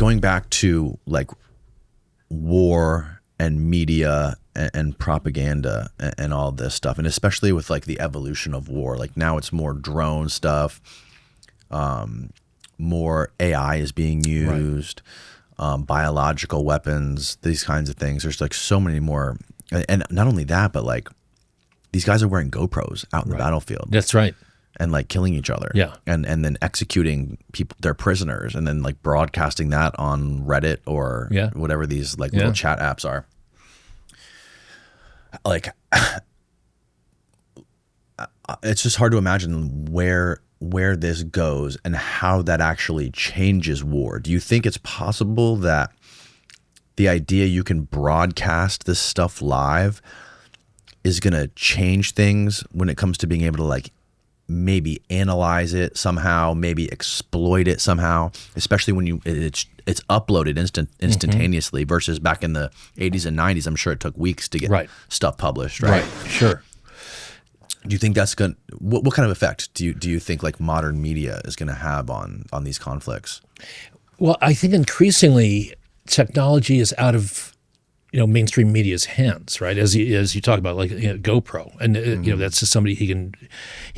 going back to like war and media and propaganda and all this stuff, and especially with like the evolution of war, like now it's more drone stuff, more AI is being used, biological weapons, these kinds of things. There's like so many more, and not only that, but like these guys are wearing GoPros out in the battlefield. That's right. And like killing each other. Yeah. And then executing people, their prisoners, and then like broadcasting that on Reddit or whatever these like little chat apps are. Like, it's just hard to imagine where this goes and how that actually changes war. Do you think it's possible that the idea you can broadcast this stuff live is going to change things when it comes to being able to like maybe analyze it somehow, maybe exploit it somehow, especially when it's uploaded instantaneously versus back in the 80s and 90s. I'm sure it took weeks to get stuff published, right? Sure. Do you think that's going to, what kind of effect do you think like modern media is going to have on these conflicts? Well, I think increasingly technology is out of mainstream media's hands, right? As you talk about, like GoPro, and that's just somebody he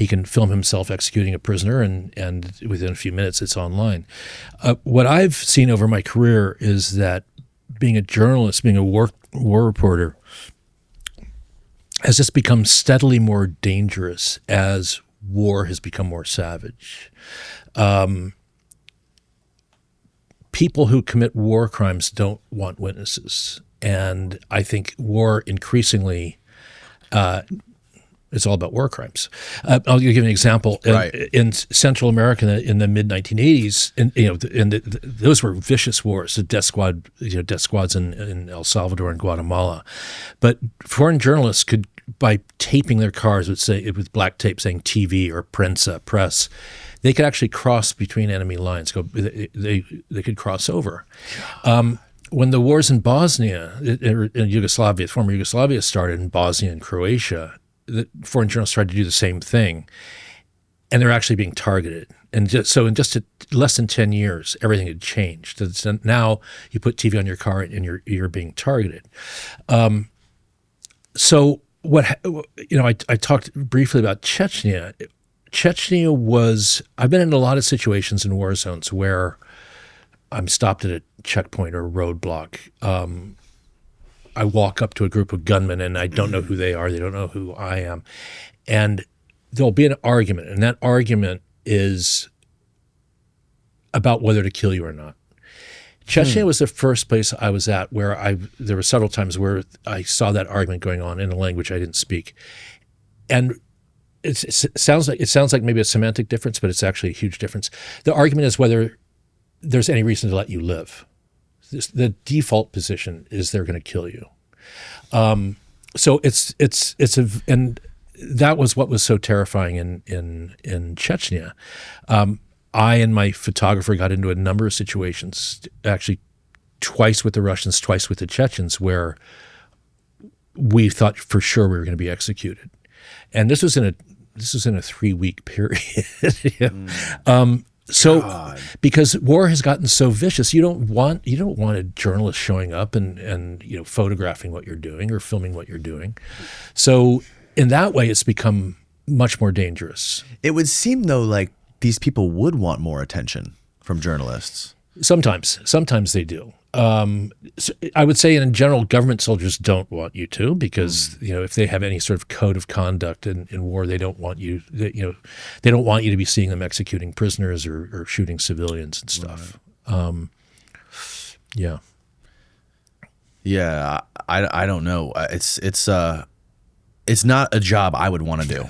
can film himself executing a prisoner, and within a few minutes it's online. What I've seen over my career is that being a journalist, being a war reporter, has just become steadily more dangerous as war has become more savage. People who commit war crimes don't want witnesses. And I think war increasingly is all about war crimes. I'll give you an example. In Central America in the mid 1980s, those were vicious wars. The death squads in El Salvador and Guatemala. But foreign journalists could, by taping their cars, with black tape saying TV or Prensa, press, they could actually cross between enemy lines. They could cross over. When the wars in Bosnia, in Yugoslavia, former Yugoslavia, started in Bosnia and Croatia, the foreign journalists tried to do the same thing, and they're actually being targeted. And in less than 10 years, everything had changed. So now you put TV on your car and you're being targeted. So I talked briefly about Chechnya. Chechnya I've been in a lot of situations in war zones where I'm stopped at a checkpoint or a roadblock. I walk up to a group of gunmen and I don't know who they are. They don't know who I am. And there'll be an argument, and that argument is about whether to kill you or not. Chechnya was the first place I was at where there were several times where I saw that argument going on in a language I didn't speak. And it sounds like maybe a semantic difference, but it's actually a huge difference. The argument is whether there's any reason to let you live. The default position is they're going to kill you. So and that was what was so terrifying in Chechnya. I and my photographer got into a number of situations, actually twice with the Russians, twice with the Chechens, where we thought for sure we were going to be executed. And this was in a 3-week period. So because war has gotten so vicious, you don't want a journalist showing up and photographing what you're doing or filming what you're doing. So in that way, it's become much more dangerous. It would seem though like these people would want more attention from journalists. Sometimes they do. So I would say in general, government soldiers don't want you to, because if they have any sort of code of conduct in war, they don't want you. They don't want you to be seeing them executing prisoners or shooting civilians and stuff. Right. Yeah, I don't know. It's not a job I would want to do.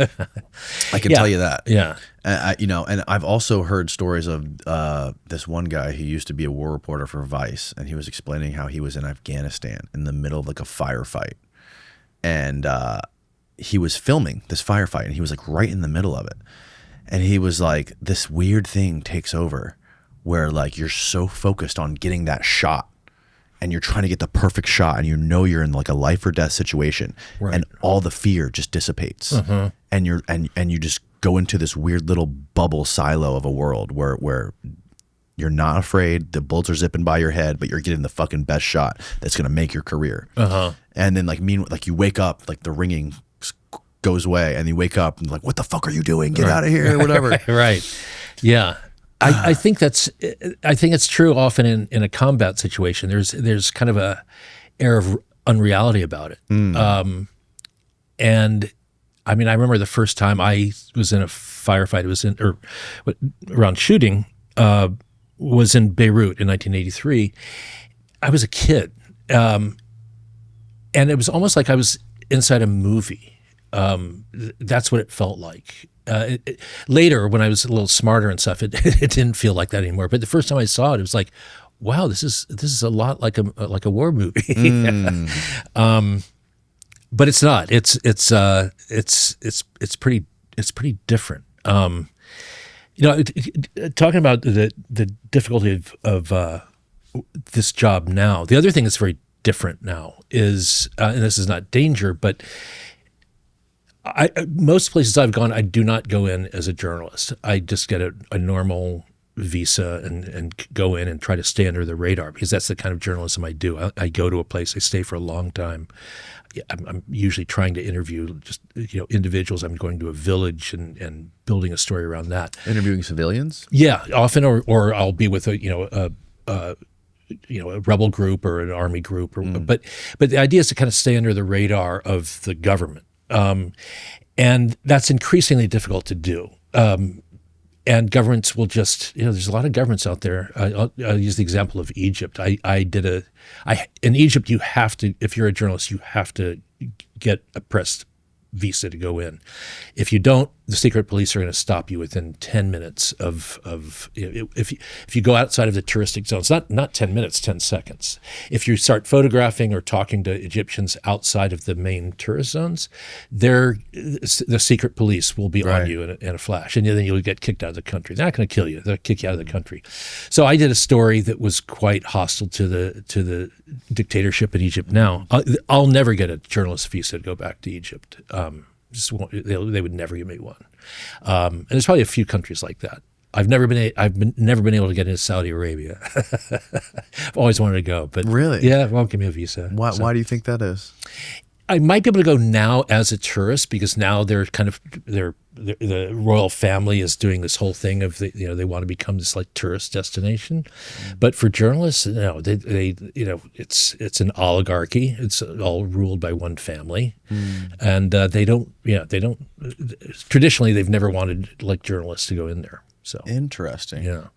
I can tell you that. Yeah. And I've also heard stories of this one guy who used to be a war reporter for Vice, and he was explaining how he was in Afghanistan in the middle of like a firefight, and he was filming this firefight, and he was like right in the middle of it, and he was like, this weird thing takes over, where like you're so focused on getting that shot, and you're trying to get the perfect shot, and you're in like a life or death situation, and all the fear just dissipates, and you just go into this weird little bubble silo of a world where You're not afraid. The bullets are zipping by your head, but you're getting the fucking best shot that's gonna make your career. And then like you wake up, like the ringing goes away, and you wake up and like, what the fuck are you doing? Get out of here, or whatever. Right. Yeah. I think it's true often in a combat situation. There's kind of a air of unreality about it. And I mean, I remember the first time I was in a firefight. It was around shooting. Was in Beirut in 1983. I was a kid, and it was almost like I was inside a movie. That's what it felt like. Later, when I was a little smarter and stuff, it didn't feel like that anymore. But the first time I saw it, it was like, wow, this is a lot like a war movie. But it's not. It's pretty different. Talking about the difficulty of this job now. The other thing that's very different now is, and this is not danger, but most places I've gone, I do not go in as a journalist. I just get a normal visa and go in and try to stay under the radar, because that's the kind of journalism I do. I go to a place, I stay for a long time. I'm usually trying to interview just individuals. I'm going to a village and building a story around that. Interviewing civilians? Yeah, often, or I'll be with a rebel group or an army group, but the idea is to kind of stay under the radar of the government, and that's increasingly difficult to do. And governments will just, there's a lot of governments out there. I'll use the example of Egypt. In Egypt, you have to, if you're a journalist, you have to get a press visa to go in. If you don't, the secret police are going to stop you within 10 minutes of if you go outside of the touristic zones, not 10 minutes, 10 seconds. If you start photographing or talking to Egyptians outside of the main tourist zones, the secret police will be on you in a flash, and then you'll get kicked out of the country. They're not going to kill you; they'll kick you out of the country. So I did a story that was quite hostile to the dictatorship in Egypt. Now I'll never get a journalist visa to go back to Egypt. They would never give me one. And there's probably a few countries like that. I've never been able to get into Saudi Arabia. I've always wanted to go, but really, yeah, won't give me a visa. Why do you think that is? I might be able to go now as a tourist, because now they're kind of the royal family is doing this whole thing of they want to become this like tourist destination. But for journalists, no, they it's an oligarchy. It's all ruled by one family, and they don't traditionally they've never wanted like journalists to go in there. So interesting. Yeah.